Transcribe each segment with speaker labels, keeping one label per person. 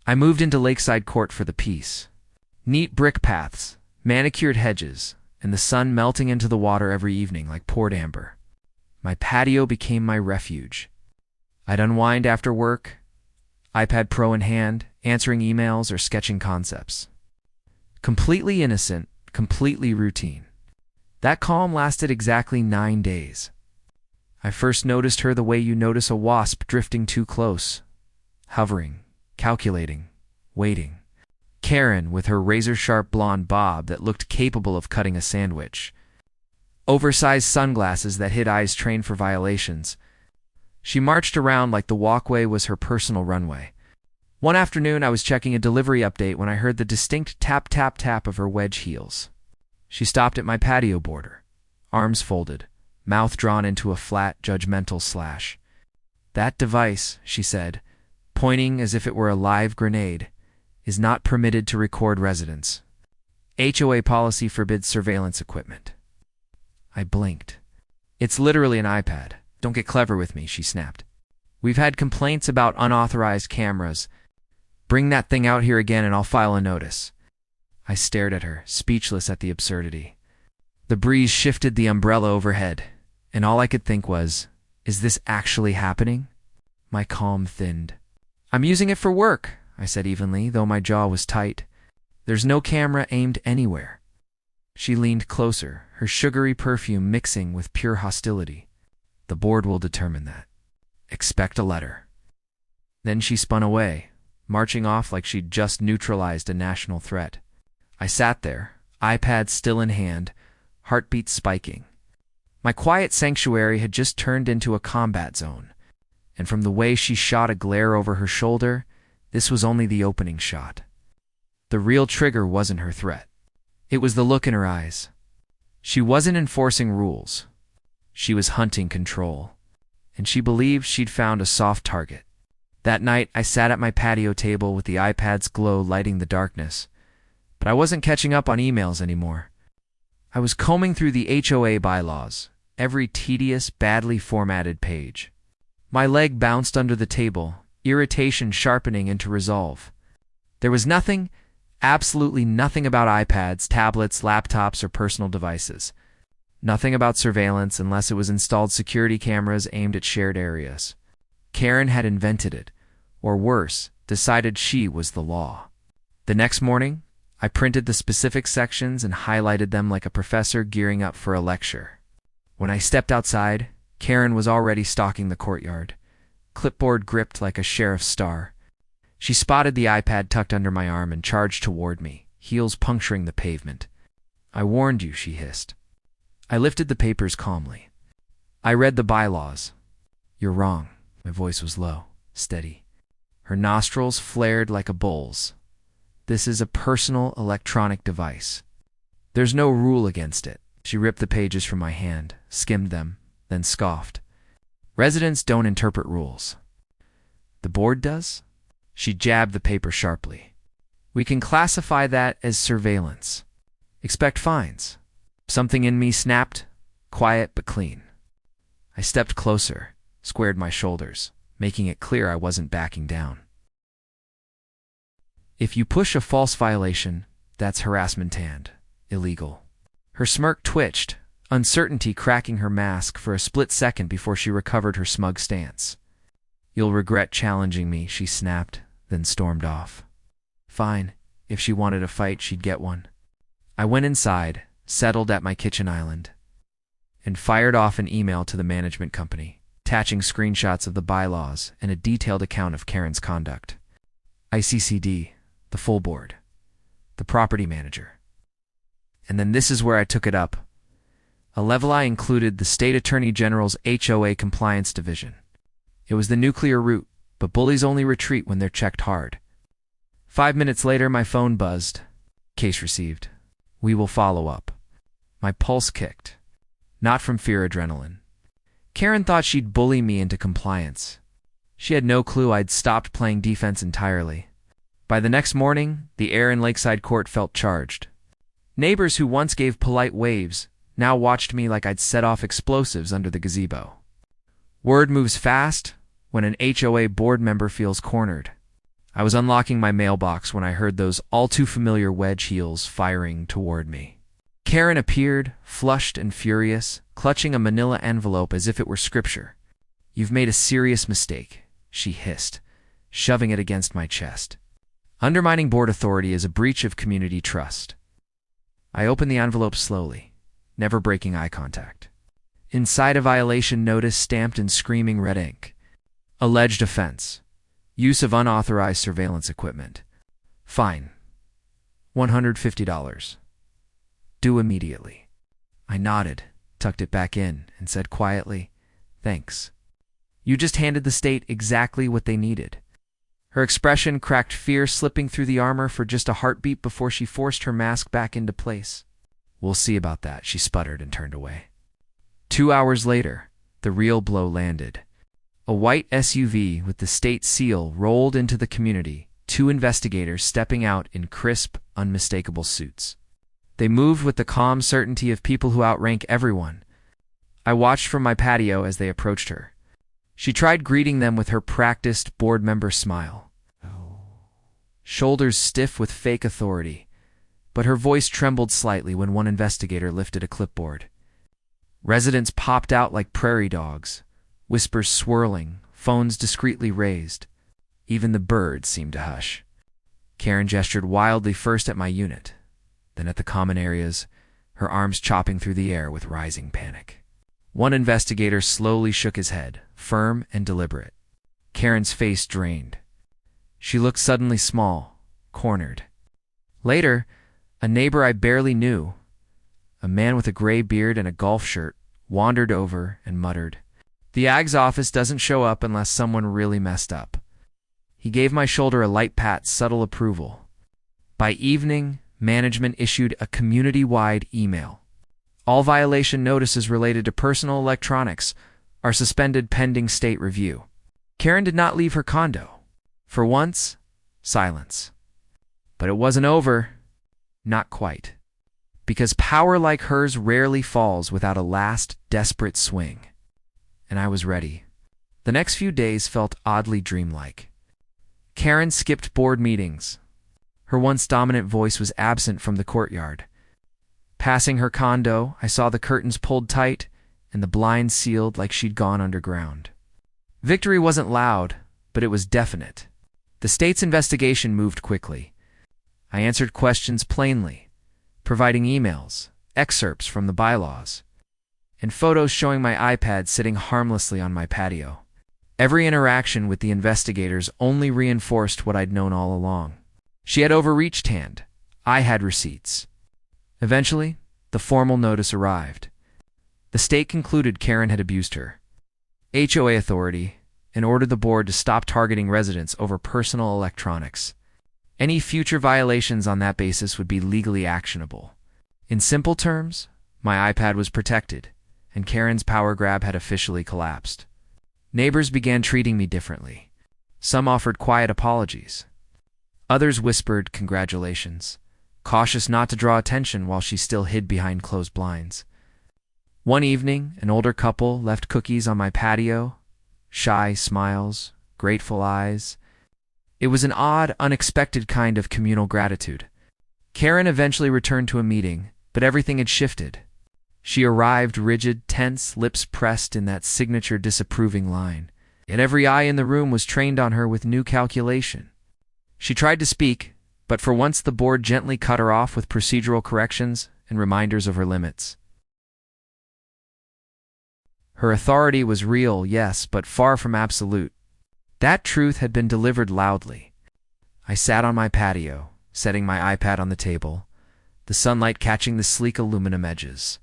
Speaker 1: I moved into Lakeside Court for the peace. Neat brick paths, manicured hedges, and the sun melting into the water every evening like poured amber. My patio became my refuge. I'd unwind after work, iPad Pro in hand, answering emails or sketching concepts. Completely innocent, completely routine. That calm lasted exactly 9 days. I first noticed her the way you notice a wasp drifting too close, hovering, calculating, waiting. Karen with her razor-sharp blonde bob that looked capable of cutting a sandwich. Oversized sunglasses that hid eyes trained for violations. She marched around like the walkway was her personal runway. One afternoon, I was checking a delivery update when I heard the distinct tap-tap-tap of her wedge heels. She stopped at my patio border, arms folded, mouth drawn into a flat, judgmental slash. "That device," she said, pointing as if it were a live grenade, "is not permitted to record residents. HOA policy forbids surveillance equipment." I blinked. "It's literally an iPad. Don't get clever with me," she snapped. "We've had complaints about unauthorized cameras. Bring that thing out here again and I'll file a notice." I stared at her, speechless at the absurdity. The breeze shifted the umbrella overhead, and all I could think was, is this actually happening? My calm thinned. "I'm using it for work," I said evenly, though my jaw was tight. "There's no camera aimed anywhere." She leaned closer, her sugary perfume mixing with pure hostility. "The board will determine that. Expect a letter." Then she spun away, marching off like she'd just neutralized a national threat. I sat there, iPad still in hand, heartbeat spiking. My quiet sanctuary had just turned into a combat zone, and from the way she shot a glare over her shoulder, this was only the opening shot. The real trigger wasn't her threat. It was the look in her eyes. She wasn't enforcing rules. She was hunting control, and she believed she'd found a soft target. That night, I sat at my patio table with the iPad's glow lighting the darkness, but I wasn't catching up on emails anymore. I was combing through the HOA bylaws, every tedious, badly formatted page. My leg bounced under the table, irritation sharpening into resolve. There was nothing, absolutely nothing about iPads, tablets, laptops, or personal devices. Nothing about surveillance unless it was installed security cameras aimed at shared areas. Karen had invented it, or worse, decided she was the law. The next morning, I printed the specific sections and highlighted them like a professor gearing up for a lecture. When I stepped outside, Karen was already stalking the courtyard, clipboard gripped like a sheriff's star. She spotted the iPad tucked under my arm and charged toward me, heels puncturing the pavement. "I warned you," she hissed. I lifted the papers calmly. I read the bylaws. "You're wrong." My voice was low, steady. Her nostrils flared like a bull's. "This is a personal electronic device. There's no rule against it." She ripped the pages from my hand, skimmed them, then scoffed. "Residents don't interpret rules." "The board does?" She jabbed the paper sharply. "We can classify that as surveillance. Expect fines." Something in me snapped, quiet but clean. I stepped closer, squared my shoulders, making it clear I wasn't backing down. "If you push a false violation, that's harassment and illegal." Her smirk twitched, uncertainty cracking her mask for a split second before she recovered her smug stance. "You'll regret challenging me," she snapped, then stormed off. Fine, if she wanted a fight, she'd get one. I went inside, settled at my kitchen island, and fired off an email to the management company, attaching screenshots of the bylaws and a detailed account of Karen's conduct. I CC'd the full board, the property manager. And then this is where I took it up. A level I included the State Attorney General's HOA Compliance Division. It was the nuclear route, but bullies only retreat when they're checked hard. 5 minutes later, my phone buzzed. "Case received. We will follow up." My pulse kicked. Not from fear adrenaline. Karen thought she'd bully me into compliance. She had no clue I'd stopped playing defense entirely. By the next morning, the air in Lakeside Court felt charged. Neighbors who once gave polite waves now watched me like I'd set off explosives under the gazebo. Word moves fast when an HOA board member feels cornered. I was unlocking my mailbox when I heard those all-too-familiar wedge heels firing toward me. Karen appeared, flushed and furious, clutching a manila envelope as if it were scripture. "You've made a serious mistake," she hissed, shoving it against my chest. "Undermining board authority is a breach of community trust." I opened the envelope slowly, never breaking eye contact. Inside, a violation notice stamped in screaming red ink. Alleged offense: use of unauthorized surveillance equipment. Fine: $150. Due immediately. I nodded, tucked it back in, and said quietly, "Thanks. You just handed the state exactly what they needed." Her expression cracked fear, slipping through the armor for just a heartbeat before she forced her mask back into place. "We'll see about that," she sputtered and turned away. 2 hours later, the real blow landed. A white SUV with the state seal rolled into the community, 2 investigators stepping out in crisp, unmistakable suits. They moved with the calm certainty of people who outrank everyone. I watched from my patio as they approached her. She tried greeting them with her practiced board member smile, shoulders stiff with fake authority, but her voice trembled slightly when one investigator lifted a clipboard. Residents popped out like prairie dogs, whispers swirling, phones discreetly raised. Even the birds seemed to hush. Karen gestured wildly, first at my unit, then at the common areas, her arms chopping through the air with rising panic. One investigator slowly shook his head, firm and deliberate. Karen's face drained. She looked suddenly small, cornered. Later, a neighbor I barely knew, a man with a gray beard and a golf shirt, wandered over and muttered, "The AG's office doesn't show up unless someone really messed up." He gave my shoulder a light pat, subtle approval. By evening, management issued a community-wide email. All violation notices related to personal electronics are suspended pending state review. Karen did not leave her condo. For once, silence. But it wasn't over. Not quite. Because power like hers rarely falls without a last, desperate swing. And I was ready. The next few days felt oddly dreamlike. Karen skipped board meetings. Her once dominant voice was absent from the courtyard. Passing her condo, I saw the curtains pulled tight and the blinds sealed like she'd gone underground. Victory wasn't loud, but it was definite. The state's investigation moved quickly. I answered questions plainly, providing emails, excerpts from the bylaws, and photos showing my iPad sitting harmlessly on my patio. Every interaction with the investigators only reinforced what I'd known all along. She had overreached hand. I had receipts. Eventually, the formal notice arrived. The state concluded Karen had abused her HOA authority and ordered the board to stop targeting residents over personal electronics. Any future violations on that basis would be legally actionable. In simple terms, my iPad was protected, and Karen's power grab had officially collapsed. Neighbors began treating me differently. Some offered quiet apologies. Others whispered congratulations, cautious not to draw attention while she still hid behind closed blinds. One evening, an older couple left cookies on my patio, shy smiles, grateful eyes. It was an odd, unexpected kind of communal gratitude. Karen eventually returned to a meeting, but everything had shifted. She arrived rigid, tense, lips pressed in that signature disapproving line. Yet every eye in the room was trained on her with new calculation. She tried to speak, but for once the board gently cut her off with procedural corrections and reminders of her limits. Her authority was real, yes, but far from absolute. That truth had been delivered loudly. I sat on my patio, setting my iPad on the table, the sunlight catching the sleek aluminum edges.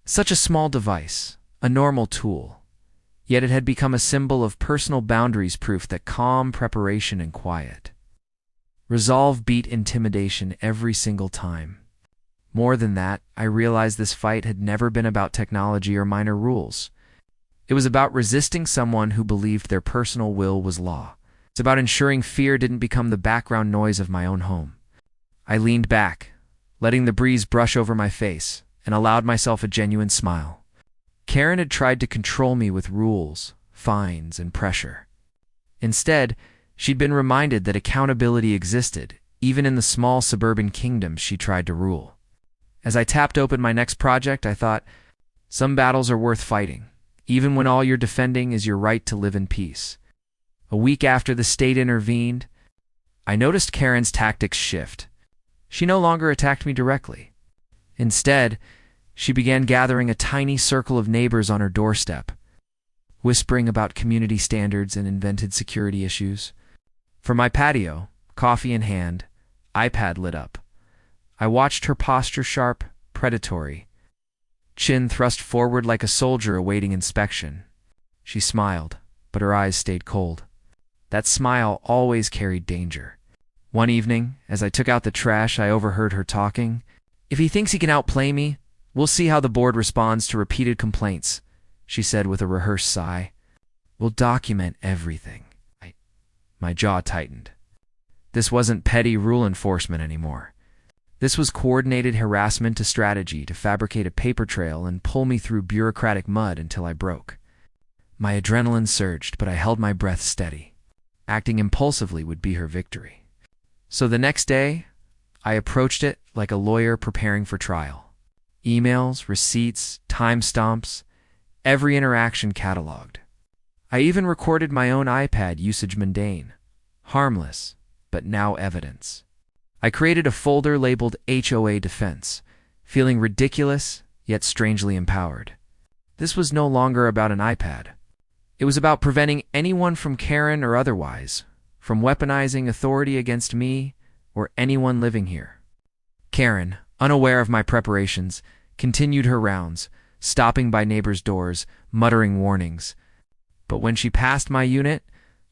Speaker 1: Such a small device, a normal tool, yet it had become a symbol of personal boundaries, proof that calm preparation and quiet. Resolve beat intimidation every single time. More than that, I realized this fight had never been about technology or minor rules. It was about resisting someone who believed their personal will was law. It's about ensuring fear didn't become the background noise of my own home. I leaned back, letting the breeze brush over my face, and allowed myself a genuine smile. Karen had tried to control me with rules, fines, and pressure. Instead, She'd been reminded that accountability existed, even in the small suburban kingdoms she tried to rule. As I tapped open my next project, I thought, some battles are worth fighting, even when all you're defending is your right to live in peace. A week after the state intervened, I noticed Karen's tactics shift. She no longer attacked me directly. Instead, she began gathering a tiny circle of neighbors on her doorstep, whispering about community standards and invented security issues. From my patio, coffee in hand, iPad lit up. I watched her posture sharp, predatory, chin thrust forward like a soldier awaiting inspection. She smiled, but her eyes stayed cold. That smile always carried danger. One evening, as I took out the trash, I overheard her talking. "If he thinks he can outplay me, we'll see how the board responds to repeated complaints," she said with a rehearsed sigh. "We'll document everything." My jaw tightened. This wasn't petty rule enforcement anymore. This was coordinated harassment to strategy to fabricate a paper trail and pull me through bureaucratic mud until I broke. My adrenaline surged, but I held my breath steady. Acting impulsively would be her victory. So the next day, I approached it like a lawyer preparing for trial. Emails, receipts, timestamps, every interaction cataloged. I even recorded my own iPad usage, mundane, harmless, but now evidence. I created a folder labeled HOA Defense, feeling ridiculous yet strangely empowered. This was no longer about an iPad. It was about preventing anyone from Karen or otherwise from weaponizing authority against me or anyone living here. Karen, unaware of my preparations, continued her rounds, stopping by neighbors' doors, muttering warnings. But when she passed my unit,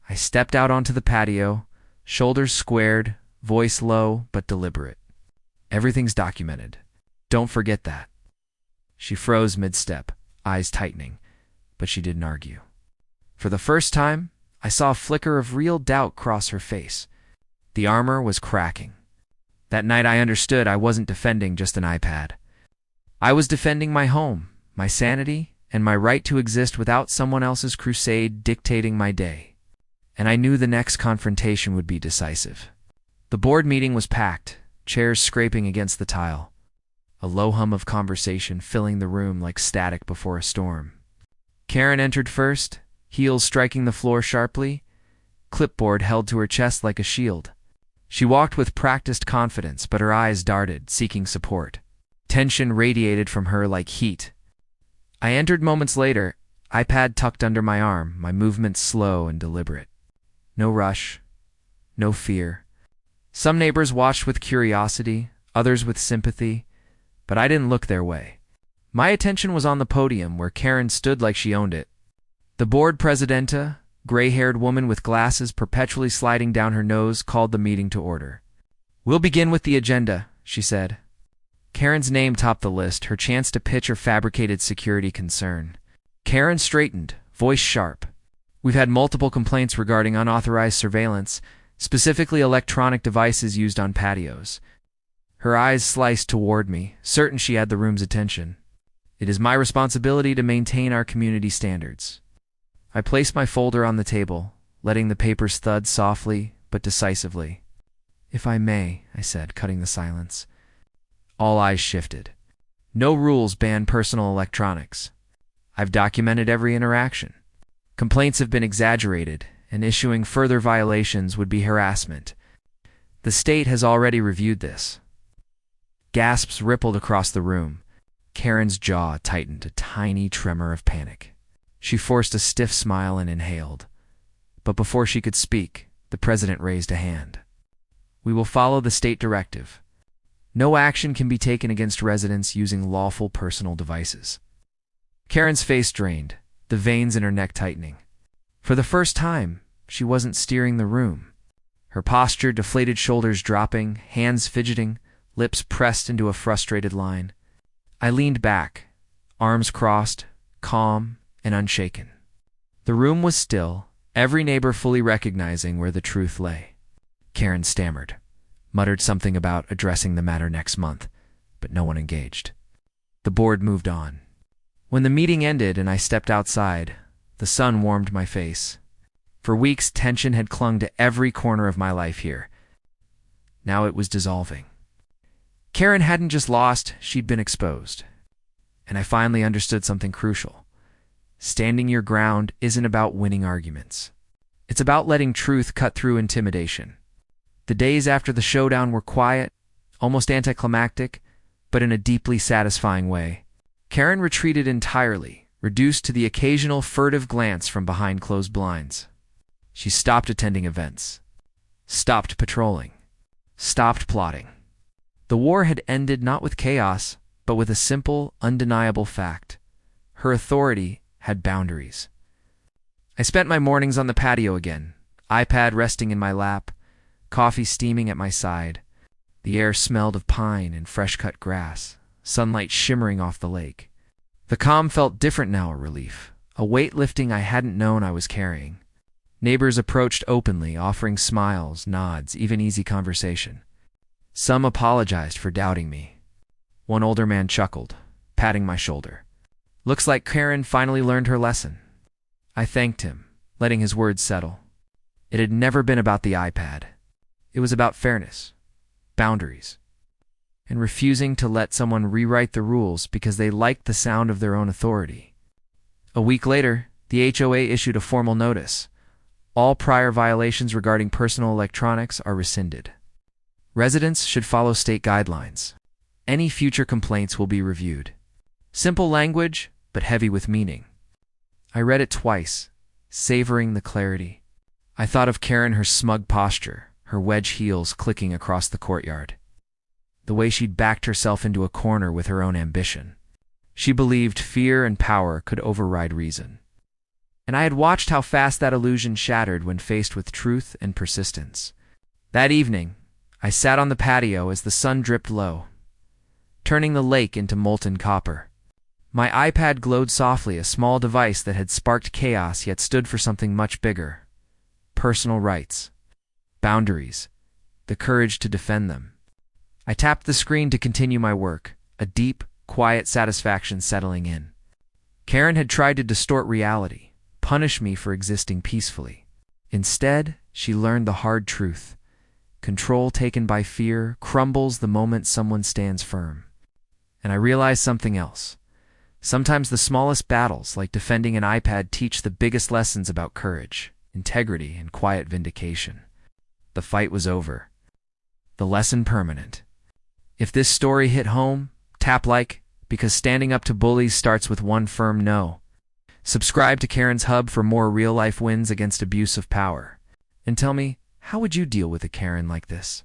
Speaker 1: I stepped out onto the patio, shoulders squared, voice low but deliberate. "Everything's documented. Don't forget that." She froze mid-step, eyes tightening, but she didn't argue. For the first time, I saw a flicker of real doubt cross her face. The armor was cracking. That night I understood I wasn't defending just an iPad. I was defending my home, my sanity, and my right to exist without someone else's crusade dictating my day. And I knew the next confrontation would be decisive. The board meeting was packed, chairs scraping against the tile, a low hum of conversation filling the room like static before a storm. Karen entered first, heels striking the floor sharply, clipboard held to her chest like a shield. She walked with practiced confidence, but her eyes darted, seeking support. Tension radiated from her like heat. I entered moments later, iPad tucked under my arm, my movements slow and deliberate. No rush, no fear. Some neighbors watched with curiosity, others with sympathy, but I didn't look their way. My attention was on the podium where Karen stood like she owned it. The board presidenta, gray-haired woman with glasses perpetually sliding down her nose, called the meeting to order. "We'll begin with the agenda," she said. Karen's name topped the list, her chance to pitch her fabricated security concern. Karen straightened, voice sharp. "We've had multiple complaints regarding unauthorized surveillance, specifically electronic devices used on patios." Her eyes sliced toward me, certain she had the room's attention. "It is my responsibility to maintain our community standards." I placed my folder on the table, letting the papers thud softly but decisively. "If I may," I said, cutting the silence. All eyes shifted. No rules ban personal electronics. I've documented every interaction. Complaints have been exaggerated, and issuing further violations would be harassment. The state has already reviewed this. Gasps rippled across the room. Karen's jaw tightened, a tiny tremor of panic. She forced a stiff smile and inhaled. But before she could speak, the president raised a hand. "We will follow the state directive. No action can be taken against residents using lawful personal devices." Karen's face drained, the veins in her neck tightening. For the first time, she wasn't steering the room. Her posture, deflated shoulders dropping, hands fidgeting, lips pressed into a frustrated line. I leaned back, arms crossed, calm and unshaken. The room was still, every neighbor fully recognizing where the truth lay. Karen stammered, muttered something about addressing the matter next month, but no one engaged. The board moved on. When the meeting ended and I stepped outside, the sun warmed my face. For weeks, tension had clung to every corner of my life here. Now it was dissolving. Karen hadn't just lost, she'd been exposed. And I finally understood something crucial. Standing your ground isn't about winning arguments. It's about letting truth cut through intimidation. The days after the showdown were quiet, almost anticlimactic, but in a deeply satisfying way. Karen retreated entirely, reduced to the occasional furtive glance from behind closed blinds. She stopped attending events, stopped patrolling, stopped plotting. The war had ended not with chaos, but with a simple, undeniable fact. Her authority had boundaries. I spent my mornings on the patio again, iPad resting in my lap, coffee steaming at my side. The air smelled of pine and fresh-cut grass, sunlight shimmering off the lake. The calm felt different now, a relief, a weight lifting I hadn't known I was carrying. Neighbors approached openly, offering smiles, nods, even easy conversation. Some apologized for doubting me. One older man chuckled, patting my shoulder. Looks like Karen finally learned her lesson. I thanked him, letting his words settle. It had never been about the iPad. It was about fairness, boundaries, and refusing to let someone rewrite the rules because they liked the sound of their own authority. A week later, the HOA issued a formal notice. All prior violations regarding personal electronics are rescinded. Residents should follow state guidelines. Any future complaints will be reviewed. Simple language, but heavy with meaning. I read it twice, savoring the clarity. I thought of Karen, her smug posture, her wedge heels clicking across the courtyard. The way she'd backed herself into a corner with her own ambition. She believed fear and power could override reason. And I had watched how fast that illusion shattered when faced with truth and persistence. That evening, I sat on the patio as the sun dripped low, turning the lake into molten copper. My iPad glowed softly, a small device that had sparked chaos yet stood for something much bigger. Personal rights, boundaries, the courage to defend them. I tapped the screen to continue my work, a deep, quiet satisfaction settling in. Karen had tried to distort reality, punish me for existing peacefully. Instead, she learned the hard truth. Control taken by fear crumbles the moment someone stands firm. And I realized something else. Sometimes the smallest battles, like defending an iPad, teach the biggest lessons about courage, integrity, and quiet vindication. The fight was over. The lesson permanent. If this story hit home, tap like, because standing up to bullies starts with one firm no. Subscribe to Karen's Hub for more real-life wins against abuse of power. And tell me, how would you deal with a Karen like this?